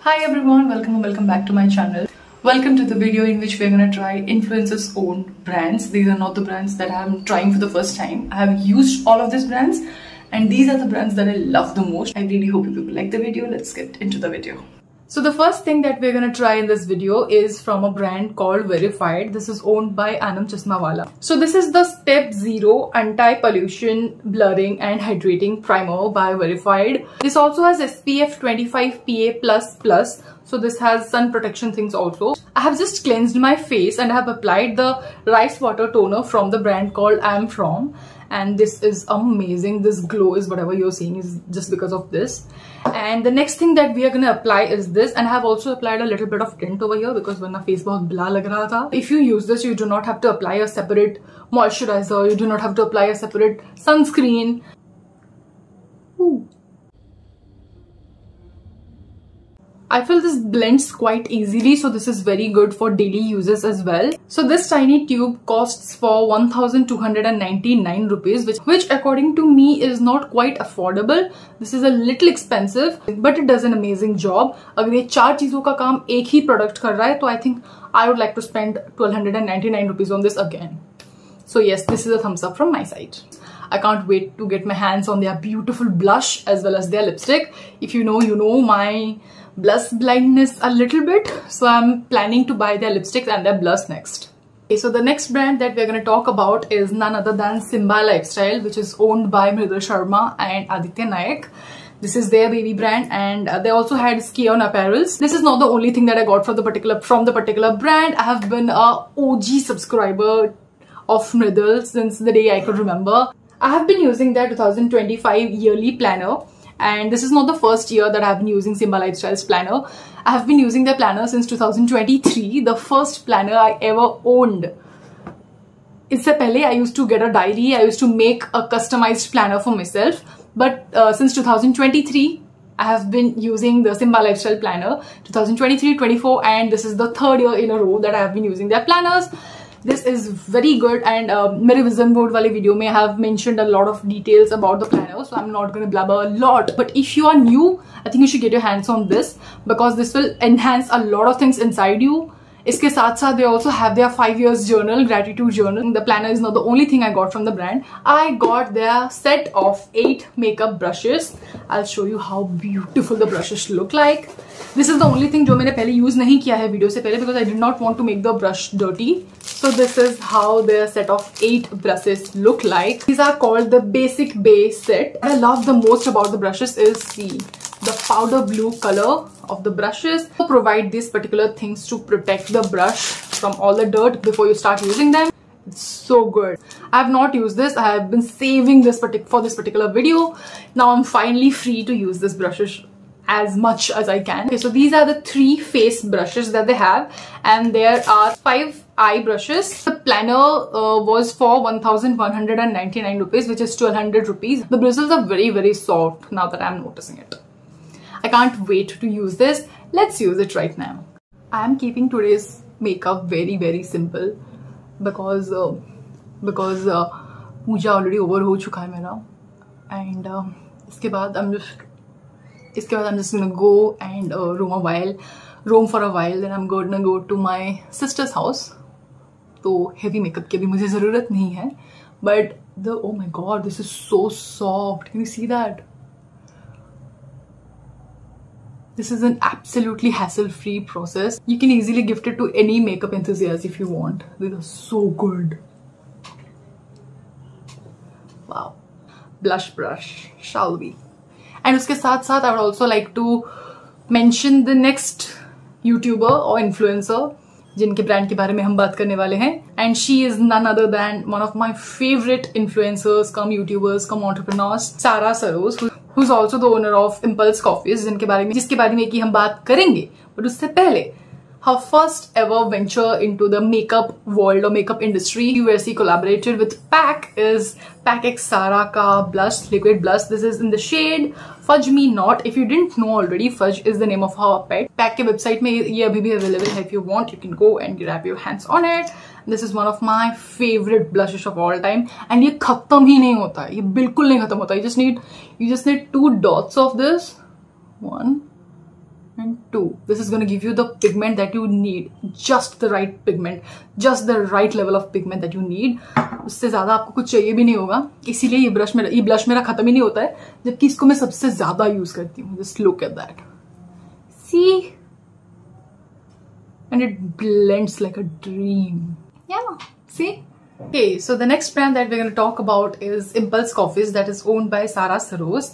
Hi everyone, welcome and welcome back to my channel. Welcome to the video in which we're gonna try influencers' own brands. These are not the brands that I'm trying for the first time. I have used all of these brands and these are the brands that I love the most. I really hope you people like the video. Let's get into the video. So the first thing that we're gonna try in this video is from a brand called Verified. This is owned by Anam Chashmawala. So this is the Step Zero Anti-Pollution Blurring and Hydrating Primer by Verified. This also has SPF 25 PA++. So this has sun protection things also. I have just cleansed my face and I have applied the rice water toner from the brand called I'm From. And this is amazing. This glow is whatever you're seeing is just because of this. And the next thing that we are gonna apply is this, and I have also applied a little bit of tint over here because when my face bahut blah lag raha tha. If you use this, you do not have to apply a separate moisturizer, you do not have to apply a separate sunscreen. Ooh. I feel this blends quite easily, so this is very good for daily uses as well. So this tiny tube costs for 1299 rupees, which according to me is not quite affordable. This is a little expensive, but it does an amazing job. अगर ये चार चीजों का काम एक ही product कर रहा है, तो I think I would like to spend 1299 rupees on this again. So yes, this is a thumbs up from my side. I can't wait to get my hands on their beautiful blush as well as their lipstick. If you know my blush blindness a little bit, so I'm planning to buy their lipsticks and their blush next. Okay, so the next brand that we're going to talk about is none other than Simba Lifestyle, which is owned by Mridul Sharma and Aditya Nayak. This is their baby brand, and they also had ski-on apparels. This is not the only thing that I got from the particular brand. I have been a OG subscriber of Mridul since the day I could remember. I have been using their 2025 yearly planner. And this is not the first year that I have been using Simba Lifestyle's planner. I have been using their planner since 2023, the first planner I ever owned. Isse pehle I used to get a diary, I used to make a customized planner for myself. But since 2023, I have been using the Simba Lifestyle planner, 2023-24, and this is the third year in a row that I have been using their planners. This is very good, and मेरे vision board वाले video में I have mentioned a lot of details about the planner, so I'm not gonna blabber a lot. But if you are new, I think you should get your hands on this because this will enhance a lot of things inside you. इसके साथ साथ they also have their 5 years journal, gratitude journal. The planner is not the only thing I got from the brand. I got their set of 8 makeup brushes. I'll show you how beautiful the brushes look like. This is the only thing जो मैंने पहले use नहीं किया है video से पहले because I did not want to make the brush dirty. So this is how their set of 8 brushes look like. These are called the Basic Base set. What I love the most about the brushes is the powder blue color of the brushes. Provide these particular things to protect the brush from all the dirt before you start using them. It's so good. I have not used this. I have been saving this for this particular video. Now I'm finally free to use this brushes as much as I can. Okay, so these are the 3 face brushes that they have, and there are 5 eye brushes. The planner was for 1199 rupees, which is 1200 rupees. The bristles are very soft now that I'm noticing it. I can't wait to use this. Let's use it right now. I am keeping today's makeup very simple because Puja already over हो चुका है मेरा, and इसके बाद I'm just gonna go and roam for a while. Then I'm gonna go to my sister's house. तो heavy makeup की अभी मुझे ज़रूरत नहीं है. But oh my god, this is so soft. Can you see that? This is an absolutely hassle-free process. You can easily gift it to any makeup enthusiast if you want. These are so good. Wow. Blush brush, shall we? And उसके साथ साथ I would also like to mention the next YouTuber or influencer जिनके brand के बारे में हम बात करने वाले हैं. And she is none other than one of my favorite influencers, come YouTubers, come entrepreneurs, Sara Saroz, who's also the owner of Impulse Coffees, जिसके बारे में कि हम बात करेंगे. But उससे पहले, her first ever venture into the makeup world or makeup industry, where she collaborated with PAC, is PAC X Sara ka blush, liquid blush. This is in the shade Fudge Me Not. If you didn't know already, Fudge is the name of her pet. PAC के website में ये अभी भी available है. If you want, you can go and grab your hands on it. This is one of my favorite blushes of all time, and ये खत्म ही नहीं होता है. ये बिल्कुल नहीं खत्म होता. You just need 2 dots of this. 1 and 2. This is going to give you the pigment that you need, just the right pigment, just the right level of pigment that you need. उससे ज्यादा आपको कुछ चाहिए भी नहीं होगा, इसीलिए ये ब्लश मेरा खत्म ही नहीं होता है, जबकि इसको मैं सबसे ज्यादा यूज करती हूँ. Just look at that. See? And it blends like a dream. Yeah, see? Okay, so the next brand that we're going to talk about is Impulse Coffees, that is owned by Sara Sarosh.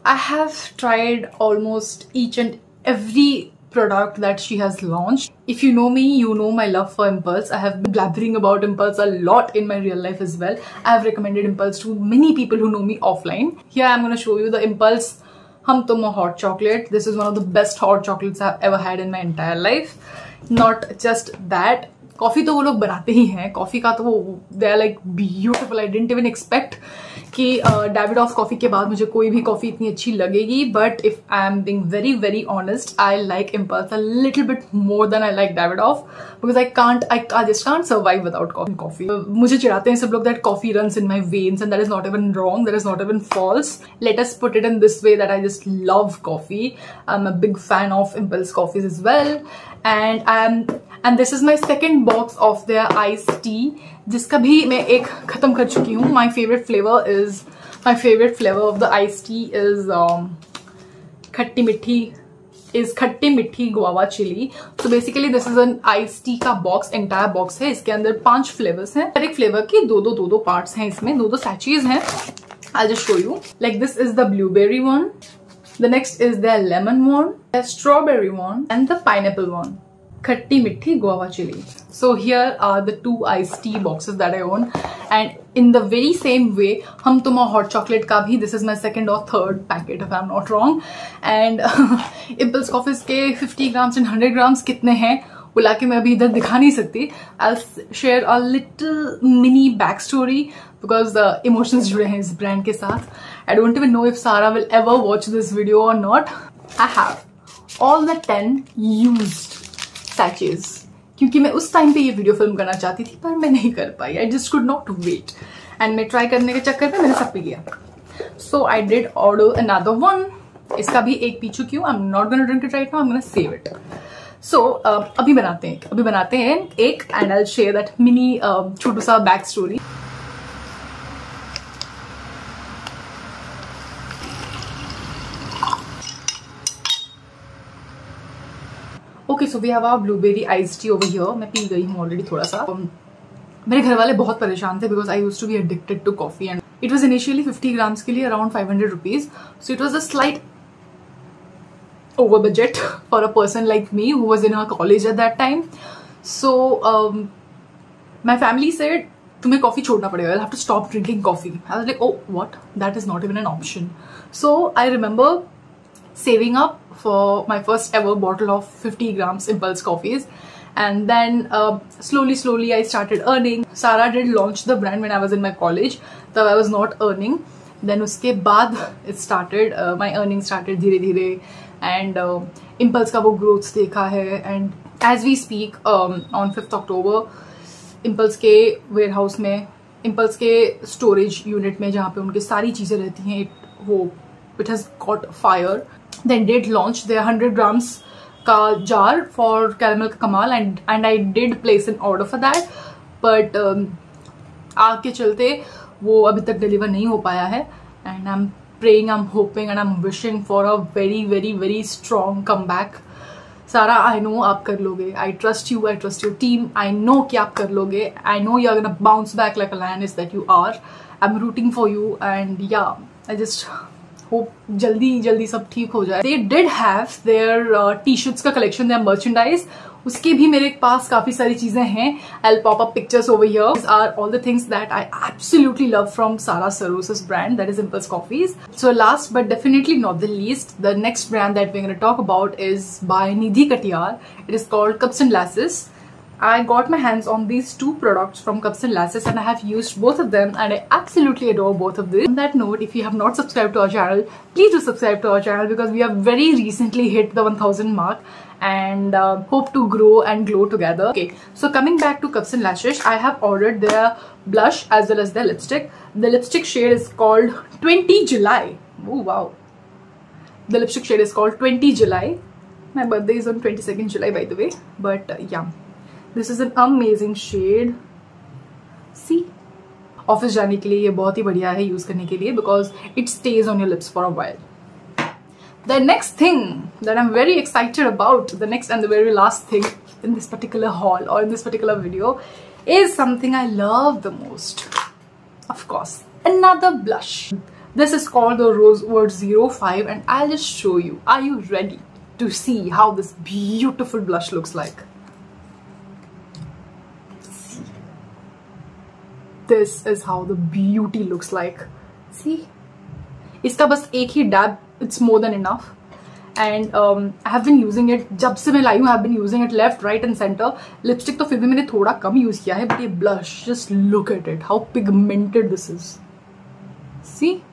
I have tried almost each and every product that she has launched. If you know me, you know my love for Impulse. I have been blabbering about Impulse a lot in my real life as well. I have recommended Impulse to many people who know me offline. Here I'm going to show you the Impulse Hum Tummo hot chocolate. This is one of the best hot chocolates I've ever had in my entire life. Not just that, coffee तो वो लोग बनाते ही हैं, coffee का तो वो they are like beautiful. I didn't even expect कि Davidoff coffee के बाद मुझे कोई भी कॉफी इतनी अच्छी लगेगी. But if I am being very very honest, I like impulse a little bit more than I like Davidoff, because I just can't survive without coffee. मुझे चिढ़ाते हैं सब लोग that coffee runs in my veins, and that is not even wrong, that is not even false. Let us put it in this way that I just love coffee. I am a big fan of impulse coffees as well. And this is my second box of their iced tea, जिसका भी मैं एक खत्म कर चुकी हूँ. My favorite flavor of the iced tea is खट्टी मिठी guava chili. So basically this is an iced tea का box, entire box है. इसके अंदर 5 flavors हैं. हर एक flavor की दो parts हैं इसमें, दो sachets हैं. I'll just show you. Like this is the blueberry one. The next is their lemon one, their strawberry one, and the pineapple one. Khatti mithi guava chili. So here are the 2 iced tea boxes that I own, and in the very same way, Hum Tummo hot chocolate ka bhi this is my second or third packet if I'm not wrong. And Impulse Coffees के 50 grams and 100 grams कितने हैं वो लाके मैं अभी इधर दिखा नहीं सकती. I'll share a little mini backstory because the emotions जुड़े हैं इस brand के साथ. I don't even know if Sara will ever watch this video or not. I have all the 10 used sachets क्योंकि मैं उस टाइम पे ये वीडियो फिल्म करना चाहती थी पर मैं नहीं कर पाई. I just could not wait and मैं ट्राई करने के चक्कर में मैंने सब पी लिया. So I did order another one. इसका भी एक पी चुकी हूँ. I am not gonna drink it right now, I am gonna save it. So अभी बनाते हैं एक and I will share that mini छोटू सा back story. Okay, so we have our blueberry iced tea over here. मैं P गई हूँ already थोड़ा सा. मेरे घर वाले बहुत परेशान थे because I used to be addicted to coffee and it was initially 50 grams के लिए around 500 rupees. So it was a slight over budget for a person like me who was in her college at that time. So my family said तुम्हें coffee छोड़ना पड़ेगा, you'll have to stop drinking coffee. I was like, oh what, that is not even an option. So I remember saving up for my first ever bottle of 50 grams Impulse Coffees, and then slowly I started earning. Sara did launch the brand when I was in my college, so I was not earning. Then उसके बाद it started, my earning started धीरे धीरे, and Impulse का वो growth देखा है. And as we speak, on 5th October, Impulse के warehouse में, Impulse के storage unit में जहाँ पे उनकी सारी चीजें रहती हैं, it has caught fire. Then did launch their 100 grams का jar for caramel kamal, and I did place an order for that, but आग के चलते वो अभी तक डिलीवर नहीं हो पाया है. And I'm praying, I'm hoping, and I'm wishing for a very very very strong comeback. Sara, I know आप कर लोगे. I trust you, I trust your team. I know कि आप कर लोगे. I know you're gonna bounce back like a lioness that you are. I'm rooting for you, and yeah, I just hope जल्दी सब ठीक हो जाए. They did have their t-shirts का collection, their merchandise. उसके भी मेरे पास काफी सारी चीजें हैं. I'll pop up pictures over here. These are all the things that I absolutely love from Sara Sarosh's brand, that is Impulse Coffees. So last but definitely not the least, the next brand that we're going to talk about is by Nidhi Katiyar. It is called Cups and Lasses. I got my hands on these 2 products from Cups and Lasses, and I have used both of them, and I absolutely adore both of them. On that note, if you have not subscribed to our channel, please do subscribe to our channel because we have very recently hit the 1000 mark, and hope to grow and glow together. Okay, so coming back to Cups and Lashes, I have ordered their blush as well as their lipstick. The lipstick shade is called 20 July. Oh wow. The lipstick shade is called 20 July. My birthday is on 22nd July by the way, but yeah, this is an amazing shade. See, office जाने के लिए ये बहुत ही बढ़िया है use करने के लिए because it stays on your lips for a while. The next thing that I'm very excited about, the next and the very last thing in this particular haul or in this particular video is something I love the most. Of course, another blush. This is called the Rosewood 05 and I'll just show you. Are you ready to see how this beautiful blush looks like? See. This is how the beauty looks like. See? इसका बस एक ही dab, it's more than enough. And I have been using it, जब से मैं लाई हूँ I have been using it left, right and center. Lipstick तो फिर भी मैंने थोड़ा कम यूज किया है, but ये blush, just look at it, how pigmented this is. See?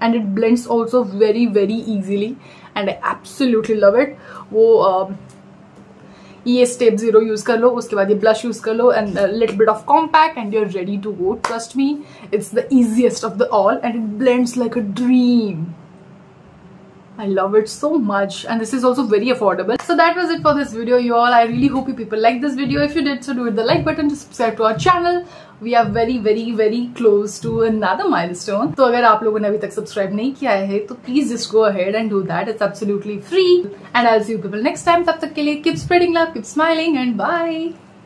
And it blends also very very easily and I absolutely love it. वो ये step 0 यूज कर लो, उसके बाद ये blush यूज कर लो and a little bit of compact and you're ready to go. Trust me, it's the easiest of the all and it blends like a dream. I love it so much and this is also very affordable. So that was it for this video you all. I really hope you people liked this video. If you did, so do hit the like button to subscribe to our channel. We are very very very close to another milestone. तो अगर आप लोगों ने अभी तक subscribe नहीं किया है तो please just go ahead and do that. It's absolutely free and I'll see you people next time. तब तक के लिए keep spreading love, keep smiling and bye.